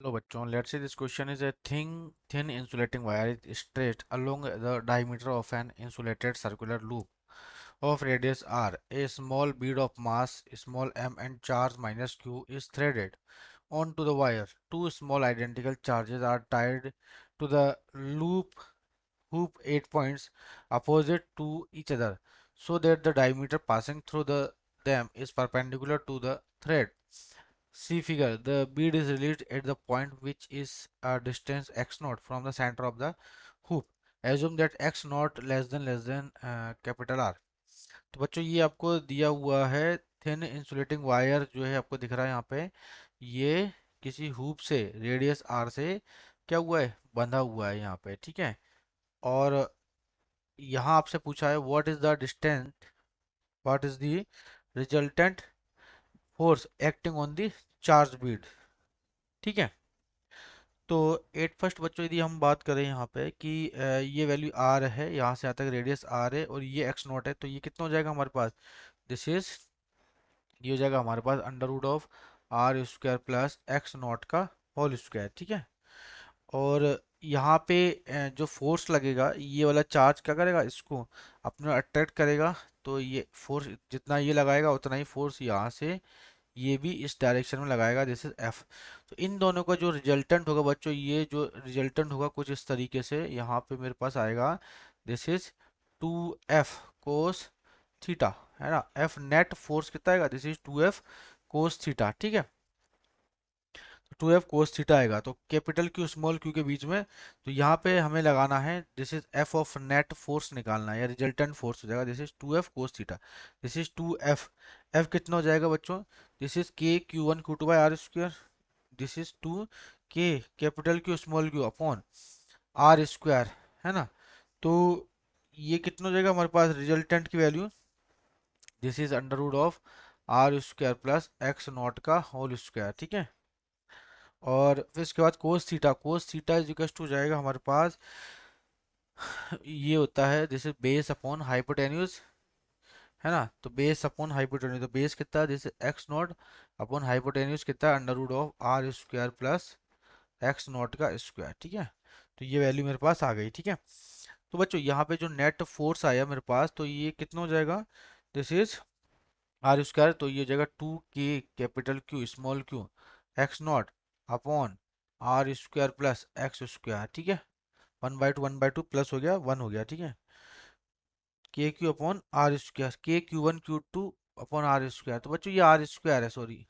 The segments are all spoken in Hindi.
Hello bachon, let's say this question is a thin insulating wire is stretched along the diameter of an insulated circular loop of radius r. A small bead of mass small m and charge minus q is threaded onto the wire. Two small identical charges are tied to the loop hoop 8 points opposite to each other so that the diameter passing through them is perpendicular to the thread. See figure, the bead is released at the point which is a distance x naught from the center of the hoop. Assume that x naught less than capital R. तो बच्चों ये आपको दिया हुआ है थिन इंसुलेटिंग वायर जो है आपको दिख रहा है यहाँ पे। ये किसी हुप से रेडियस आर से क्या हुआ है, बंधा हुआ है यहाँ पे, ठीक है। और यहाँ आपसे पूछा है what is the resultant force acting on the charge Beed, ठीक है। तो एट फर्स्ट बच्चों यदि हम बात करें यहाँ पे कि ये वैल्यू आर है, यहाँ से यहाँ तक रेडियस आर है और ये एक्स नॉट है, तो ये कितना हो जाएगा हमारे पास, दिस इज ये हो जाएगा हमारे पास under root of R square plus X not का होल स्क्वायर, ठीक है। और यहाँ पे जो फोर्स लगेगा ये वाला चार्ज क्या करेगा, इसको अपने अट्रैक्ट करेगा। तो ये फोर्स जितना ये लगाएगा उतना ही फोर्स यहाँ से ये भी इस डायरेक्शन में लगाएगा, दिस इज एफ। तो इन दोनों का जो रिजल्टेंट होगा बच्चों, ये जो रिजल्टेंट होगा कुछ इस तरीके से यहाँ पे मेरे पास आएगा, this is 2f cos theta, है ना। एफ नेट फोर्स कितना आएगा, this is 2f cos theta, ठीक है। तो 2f कोस थीटा आएगा, तो कैपिटल क्यू स्मॉल क्यू के बीच में, तो यहाँ पे हमें लगाना है this is F of net force निकालना है, या रिजल्टेंट फोर्स हो जाएगा, this is 2f cos theta, this is 2f। F कितना हो जाएगा बच्चों, this is K Q one Q two by R square, this is 2 K capital Q small Q upon R square, है ना। तो ये कितना हो जाएगा हमारे पास रिजल्टेंट की value, this is under root of R square plus X not का होल स्क्वायर, ठीक है। और फिर इसके बाद cos theta is equal to जाएगा हमारे पास, ये होता है जैसे बेस अपॉन हाइपोटेन्यूज, है ना। तो बेस अपॉन हाइपोटेन्यूज, तो बेस कितना है, जैसे एक्स नॉट अपॉन हाइपोटेन्यूज कितना है, under root of R square plus X not का स्क्वायर, ठीक है। तो ये वैल्यू मेरे पास आ गई, ठीक है। तो बच्चों यहाँ पे जो नेट फोर्स आया मेरे पास, तो ये कितना हो जाएगा, दिस इज आर स्क्वायर, तो ये हो जाएगा 2 K capital Q small Q X not upon R square plus X square, ठीक है। 1/2 प्लस हो गया 1 हो गया, ठीक है। K Q upon R square, K Q one Q two upon R square, तो बच्चों ये आर स्क्वायर है, सॉरी।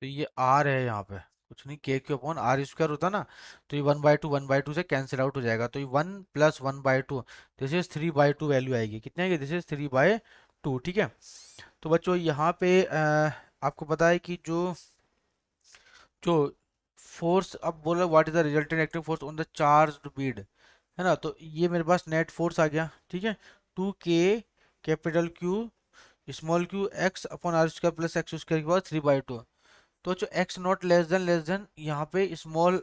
तो ये आर है यहाँ पे, कुछ नहीं, के क्यू अपॉन आर स्क्वायर होता ना, तो ये 1/2 से कैंसिल आउट हो जाएगा, तो ये 1 + 1/2, दिस इज 3/2 वैल्यू आएगी, कितने आएगी, दिस इज 3/2, ठीक है। तो बच्चों यहाँ पे आपको पता है कि जो फोर्स अब बोला what is the resultant active force on the charged Beed, है ना। तो ये मेरे पास नेट फोर्स आ गया, ठीक है। 2 K capital Q small Q X upon R square plus X square के बाद 3/2। तो जो एक्स नॉट लेस देन यहाँ पे स्मॉल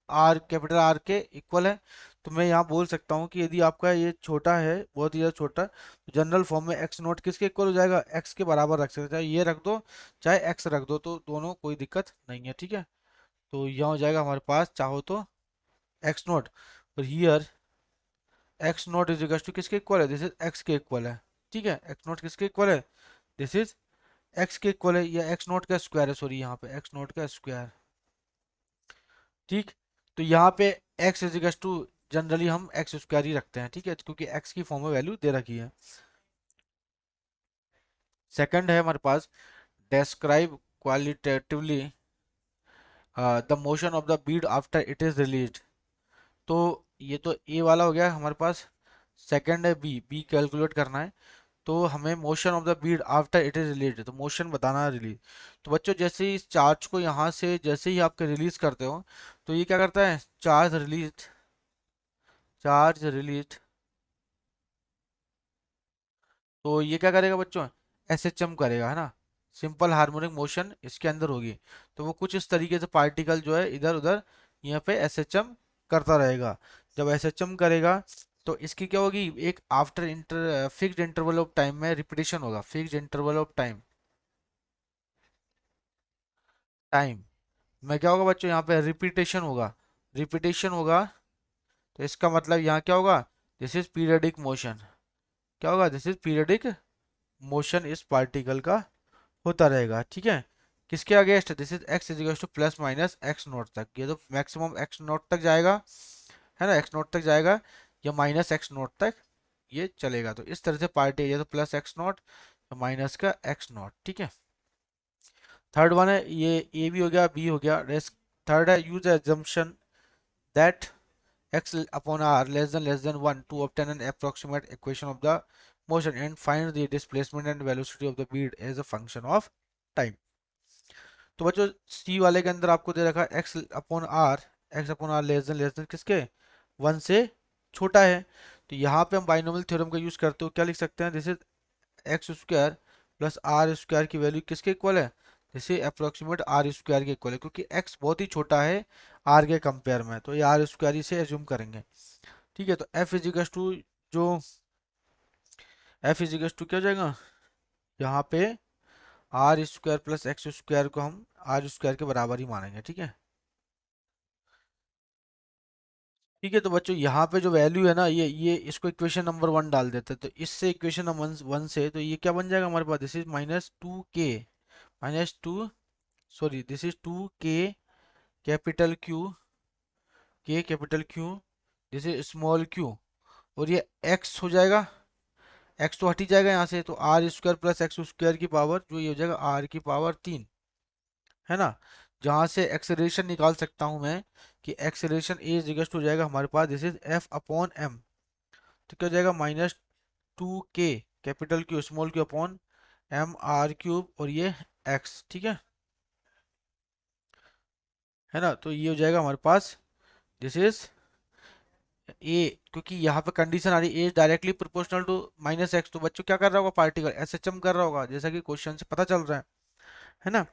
आर कैपिटल आर के इक्वल है, तो मैं यहाँ बोल सकता हूँ कि यदि आपका ये छोटा है, बहुत ही ज़्यादा छोटा, तो जनरल फॉर्म में एक्स नॉट किसके इक्वल हो जाएगा, एक्स के बराबर रख सकते हैं, चाहे ये रख दो चाहे एक्स रख दो, तो दोनों कोई दिक्कत नहीं है, ठीक है। तो यहाँ हो जाएगा हमारे पास, चाहो तो एक्स नॉट, और here X not is equal to किसके इक्वल है, दिस इज एक्स के इक्वल है, ठीक है। एक्स नॉट किसके इक्वल है, दिस इज एक्स के इक्वल है, या एक्स नॉट का स्क्वायर है, सॉरी यहाँ पे एक्स नॉट का स्क्वायर, ठीक। तो यहाँ पे X is equal to generally हम एक्स स्क्वायर ही रखते हैं, ठीक है, क्योंकि एक्स की फॉर्म में वैल्यू दे रखी है। सेकंड है हमारे पास, describe qualitatively the motion of the bead after it is released। तो ये तो ए वाला हो गया हमारे पास। सेकंड है बी कैलकुलेट करना है, तो हमें motion of the Beed after it is release, तो मोशन बताना है रिलीज। तो बच्चों जैसे ही इस चार्ज को यहाँ से जैसे ही आपके रिलीज करते हो, तो ये क्या करता है, चार्ज रिलीज, तो ये क्या करेगा बच्चों, एस एच एम करेगा, है ना। सिंपल हार्मोनिक मोशन इसके अंदर होगी। तो वो कुछ इस तरीके से पार्टिकल जो है इधर उधर यहाँ पे एसएचएम करता रहेगा। जब एसएचएम करेगा तो इसकी क्या होगी, एक after inter fixed interval of time में रिपीटेशन होगा, fixed interval of time time में क्या होगा बच्चों, यहाँ पे रिपीटेशन होगा, रिपीटेशन होगा। तो इसका मतलब यहाँ क्या होगा, दिस इज पीरियडिक मोशन। क्या होगा, दिस इज पीरियडिक मोशन इस पार्टिकल का होता रहेगा। ठीक है, किसके against, this is x is two plus minus x not तक, ये तो मैक्सिमम एक्स नॉट तक जाएगा, है ना, एक्स नॉट तक जाएगा, या माइनस एक्स नॉट तक ये चलेगा। तो इस तरह से पार्टी है, ये तो प्लस एक्स नॉट माइनस का एक्स नॉट। ठीक है, थर्ड वन है ये, ए भी हो गया, बी हो गया, रेस्ट। थर्ड है use assumption that x upon r less than 1 to obtain an approximate equation of the motion and find the displacement and velocity of the bead as a function of time। तो बच्चों सी वाले के अंदर आपको दे रखा है X upon R less than किसके, वन से छोटा है। तो यहाँ पे हम बाइनोमियल थ्योरम का यूज करते हो, क्या लिख सकते हैं, this is X square plus R square की वैल्यू किसके इक्वल है, जैसे अप्रोक्सीमेट आर स्क्वायर के इक्वल है, क्योंकि एक्स बहुत ही छोटा है आर के कंपेयर में, तो ये आर स्क्वायर ही से एज्यूम करेंगे। ठीक है, तो एफ इजिकल्स टू जो एफ इजिकल्स टू क्या हो जाएगा, यहाँ पे R square plus X square को हम आर स्क्वायर के बराबर ही मानेंगे। ठीक है, ठीक है, तो बच्चों यहाँ पे जो वैल्यू है ना, ये इसको इक्वेशन नंबर वन डाल देते हैं, तो इससे इक्वेशन नंबर वन से तो ये क्या बन जाएगा हमारे पास, this is minus two K, minus two, sorry this is two K capital Q, this is small Q, और ये एक्स हो जाएगा, एक्स तो हट ही जाएगा यहाँ से, तो R square plus X square की पावर जो ये हो जाएगा आर की पावर 3, है ना। जहाँ से एक्सेलरेशन निकाल सकता हूँ मैं कि acceleration A is equal to हो जाएगा हमारे पास, this is F upon M. तो क्या हो जाएगा, minus two K capital Q small Q upon M R cube, और ये एक्स। ठीक है ना, तो ये हो जाएगा हमारे पास, दिस इज ए, क्योंकि यहाँ पे कंडीशन आ रही है A directly proportional to minus X, तो बच्चों क्या कर रहा होगा, पार्टिकल एसएचएम कर रहा होगा, जैसा कि क्वेश्चन से पता चल रहा है ना।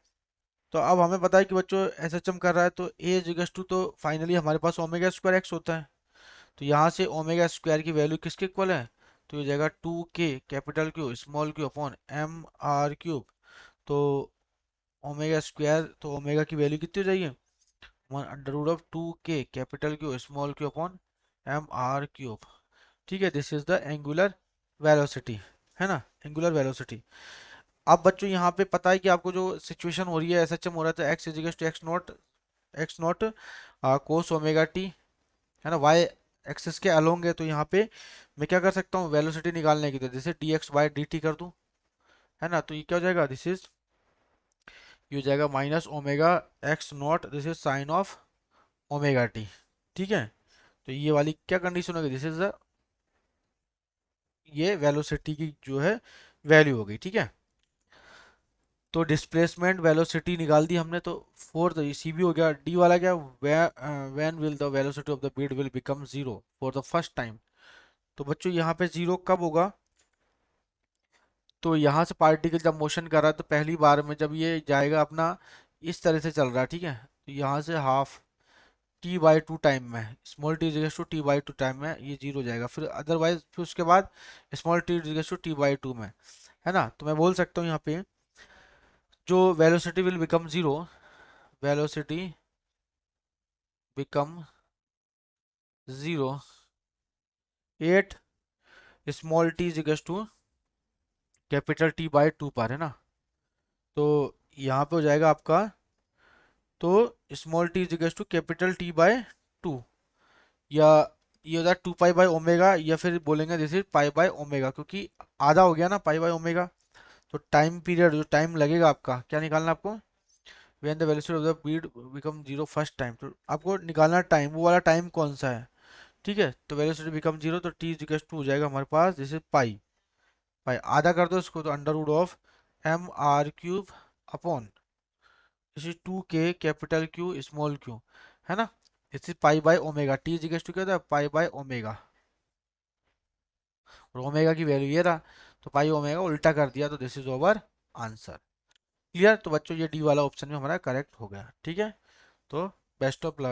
तो अब हमें पता है कि बच्चों एसएचएम कर रहा है, तो ए इक्वल टू, तो फाइनली हमारे पास ओमेगा स्क्वायर एक्स होता है। तो यहाँ से ओमेगा स्क्वायर की वैल्यू किसके इक्वल है, तो ये जाएगा two K capital Q small Q upon M R cube. तो ओमेगा स्क्वायर, तो ओमेगा की वैल्यू कितनी हो जाएगी, one under root of two K capital Q small Q upon M R cube. ठीक है, this is the angular velocity, है ना, एंगुलर वेलोसिटी। अब बच्चों यहाँ पे पता है कि आपको जो सिचुएशन हो रही है एसएचएम हो रहा था, X equals to X not cos omega T, है ना, वाई एक्सिस के अलोंग है। तो यहाँ पे मैं क्या कर सकता हूँ, वेलोसिटी निकालने की, तो जैसे D x by D T कर दूँ, है ना, तो ये क्या हो जाएगा, दिस इज ये हो जाएगा minus omega x not, this is sine of omega T. ठीक है, तो ये वाली क्या कंडीशन होगी, दिस इज ये वेलोसिटी की जो है वैल्यू होगी। ठीक है, तो डिस्प्लेसमेंट वेलोसिटी निकाल दी हमने, तो फोर्थ सी भी हो गया। डी वाला क्या, when will the velocity of the Beed will become zero for the first time. तो बच्चों यहाँ पे जीरो कब होगा, तो यहाँ से पार्टिकल जब मोशन कर रहा है तो पहली बार में जब ये जाएगा अपना, इस तरह से चल रहा है। ठीक है, तो यहाँ से half T by two time में, small T is to T by two time में ये जीरो हो जाएगा, फिर अदरवाइज फिर उसके बाद small T is to T by two में, है ना। तो मैं बोल सकता हूँ यहाँ पे जो velocity will become zero, velocity become zero at small T is to capital T by two पर, है ना। तो यहाँ पे हो जाएगा आपका, तो small T is to capital T by two, या ये हो जाए टू पाई बाई ओमेगा, या फिर बोलेंगे this is pi by omega, क्योंकि आधा हो गया ना पाई बाई ओमेगा। तो टाइम पीरियड जो टाइम लगेगा आपका क्या निकालना है आपको, when the velocity of the Beed become zero first time, तो आपको निकालना टाइम, वो वाला टाइम कौन सा है। ठीक है, तो वेलोसिटी बिकम जीरो, तो टी इज टू हो जाएगा हमारे पास, जैसे पाई, पाई आधा कर दो इसको, तो under root of M R cube upon जैसे two K capital Q small Q, है ना। इसे pi by omega, T is two क्या था, पाई बाय ओमेगा, और ओमेगा की वैल्यू ये रहा, तो पाई ओमेगा उल्टा कर दिया, तो this is over answer. Clear? तो बच्चों ये डी वाला ऑप्शन भी हमारा करेक्ट हो गया। ठीक है, तो बेस्ट ऑफ लक।